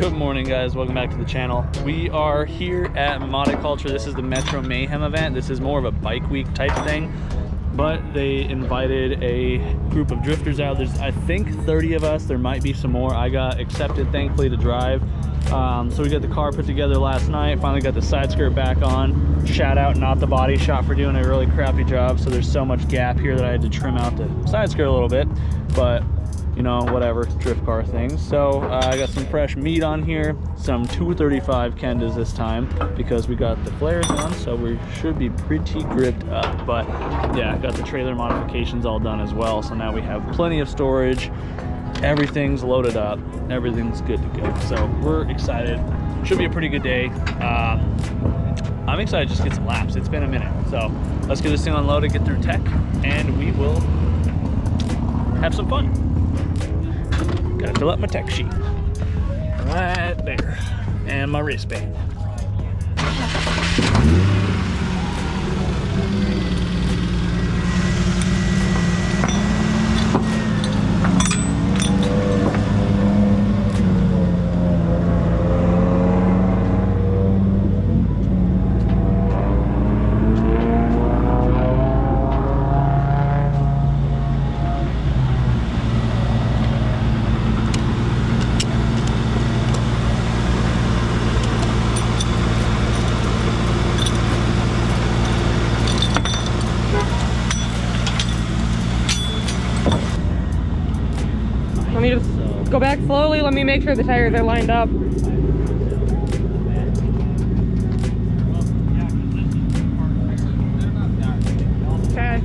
Good morning, guys. Welcome back to the channel. We are here at ModdedKulture. This is the Metro Mayhem event. This is more of a bike week type thing, but they invited a group of drifters out. There's, I think, 30 of us. There might be some more. I got accepted, thankfully, to drive. So we got the car put together last night. Finally got the side skirt back on. Shout out Not the Body Shop for doing a really crappy job. So there's so much gap here that I had to trim out the side skirt a little bit, but you know, whatever, drift car things. So I got some fresh meat on here, some 235 Kendas this time because we got the flares on, so we should be pretty gripped up. But yeah, got the trailer modifications all done as well, so now we have plenty of storage. Everything's loaded up, everything's good to go, so we're excited. Should be a pretty good day. I'm excited to just get some laps. It's been a minute, so let's get this thing unloaded, get through tech, and we will have some fun. Gotta fill up my tech sheet right there, and my wristband. Let me just go back slowly. Let me make sure the tires are lined up. Okay.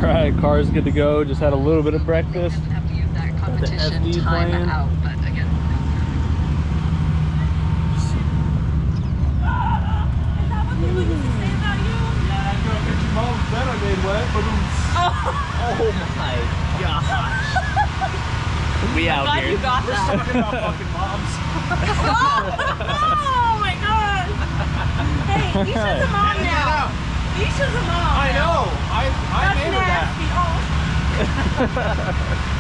Alright, car's good to go. Just had a little bit of breakfast. Got the FD playing. Oh my gosh. We out here. You got that. We're talking about fucking moms. Oh my god. Hey, Isha's a mom now. Isha's a mom. I know. I made her that.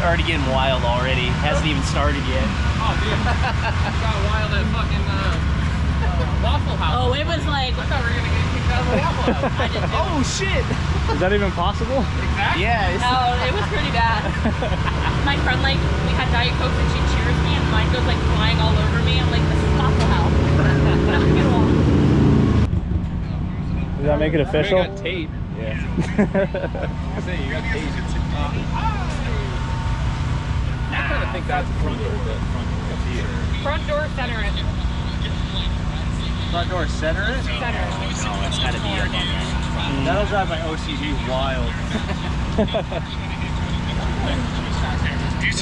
Already getting wild already. Hasn't even started yet. Oh, dude. Got wild at fucking Waffle House. Oh, it was like, I thought we were going to get kicked out of the Waffle House. I did too. Oh shit. Is that even possible? Exactly. Yeah. No, it was pretty bad. My friend, like, we had Diet Coke and she cheers me and mine goes like flying all over me. I'm like, this is Waffle House. Does that make it official? You got tape. Yeah. I say you got tape. I kind of think that's the front door, but Front door, center it. Front door center it? Center it. No, it's gotta be up on that. That'll drive my OCD wild.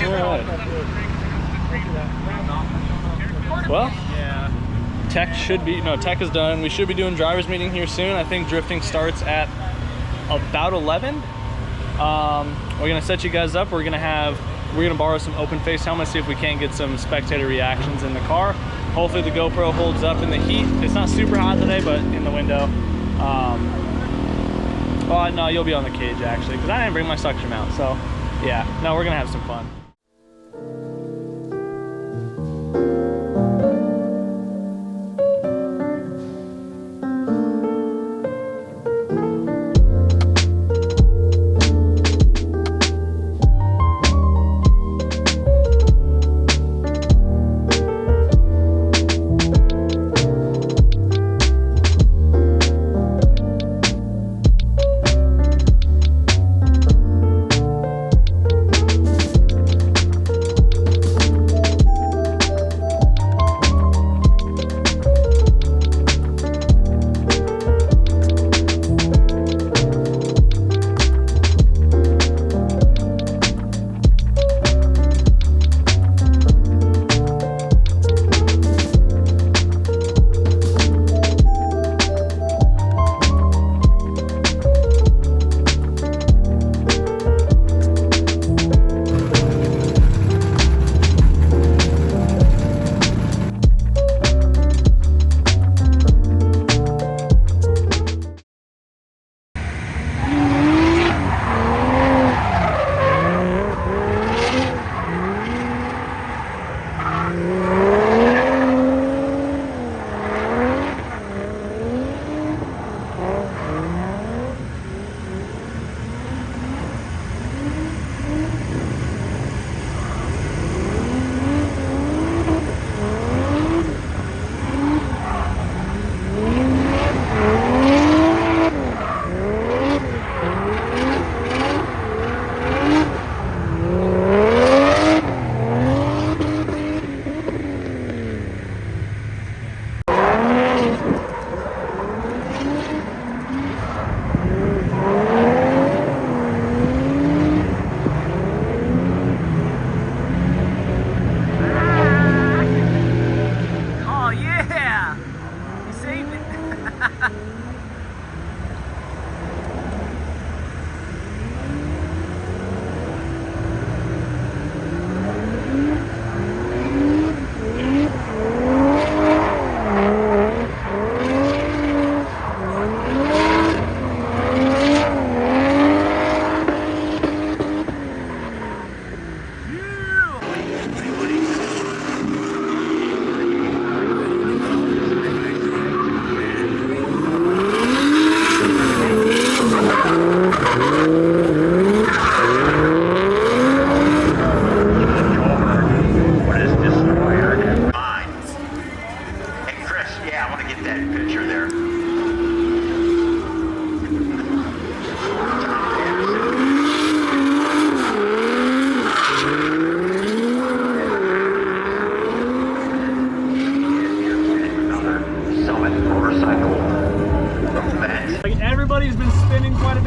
Alright. Well, Yeah. tech should be, no, tech is done. We should be doing driver's meeting here soon. I think drifting starts at about 11. We're gonna set you guys up. We're gonna borrow some open face helmets, see if we can't get some spectator reactions in the car. Hopefully the GoPro holds up in the heat. It's not super hot today, but in the window. Well, no, you'll be on the cage actually, because I didn't bring my suction mount. So yeah, no, we're gonna have some fun.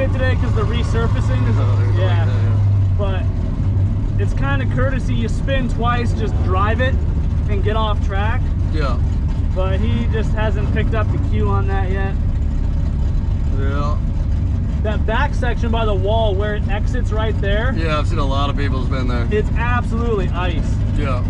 day today because the resurfacing is, yeah. But it's kind of courtesy. You spin twice, just drive it and get off track. Yeah. But he just hasn't picked up the cue on that yet. Yeah. That back section by the wall where it exits right there. Yeah, I've seen a lot of people's been there. It's absolutely ice. Yeah.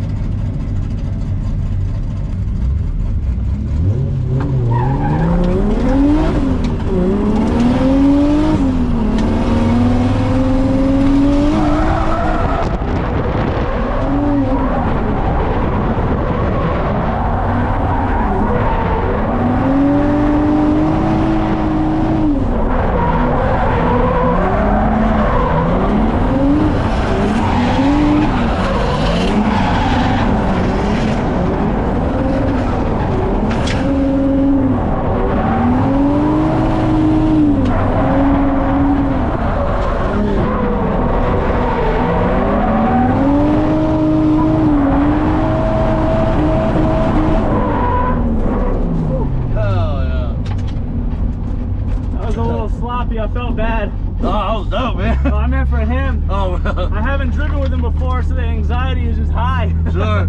I felt bad. Oh, that was dope, man. Oh, I meant for him. Oh, I haven't driven with him before, so the anxiety is just high. sure.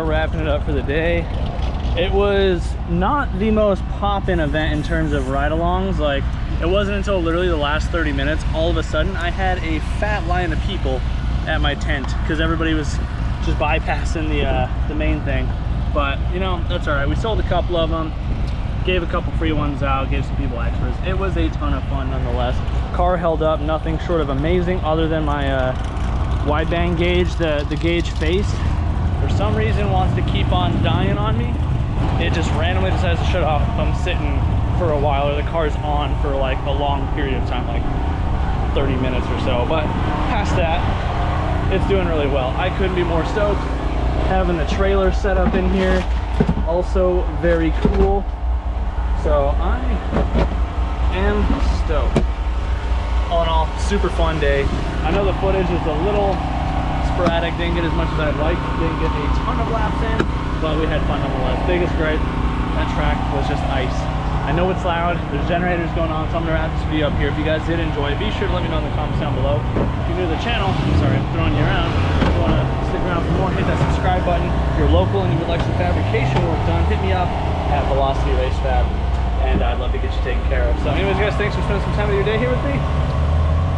car, wrapping it up for the day. It was not the most poppin' event in terms of ride-alongs. Like, it wasn't until literally the last 30 minutes, all of a sudden, I had a fat line of people at my tent because everybody was just bypassing the main thing. But, you know, that's all right. We sold a couple of them, gave a couple free ones out, gave some people extras. It was a ton of fun nonetheless. Car held up, nothing short of amazing other than my wideband gauge. The gauge face, for some reason, wants to keep on dying on me. It just randomly decides to shut off if I'm sitting for a while or the car's on for like a long period of time, like 30 minutes or so. But past that, it's doing really well. I couldn't be more stoked. Having the trailer set up in here, also very cool. So I am stoked. All in all, super fun day. I know the footage is a little sporadic, didn't get as much as I'd like, didn't get a ton of laps in, but we had fun nonetheless. Biggest gripe, that track was just ice. I know it's loud, there's generators going on, so I'm gonna wrap this video up here. If you guys did enjoy, be sure to let me know in the comments down below. If you're new to the channel, I'm sorry, I'm throwing you around. If you wanna stick around for more, hit that subscribe button. If you're local and you would like some fabrication work done, hit me up at Velocity Race Fab, and I'd love to get you taken care of. So anyways, guys, thanks for spending some time of your day here with me.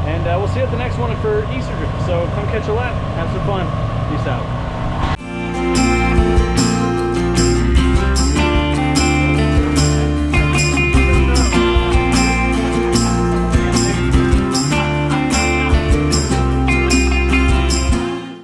And we'll see you at the next one for Easter. So come catch a lap, have some fun. Peace out.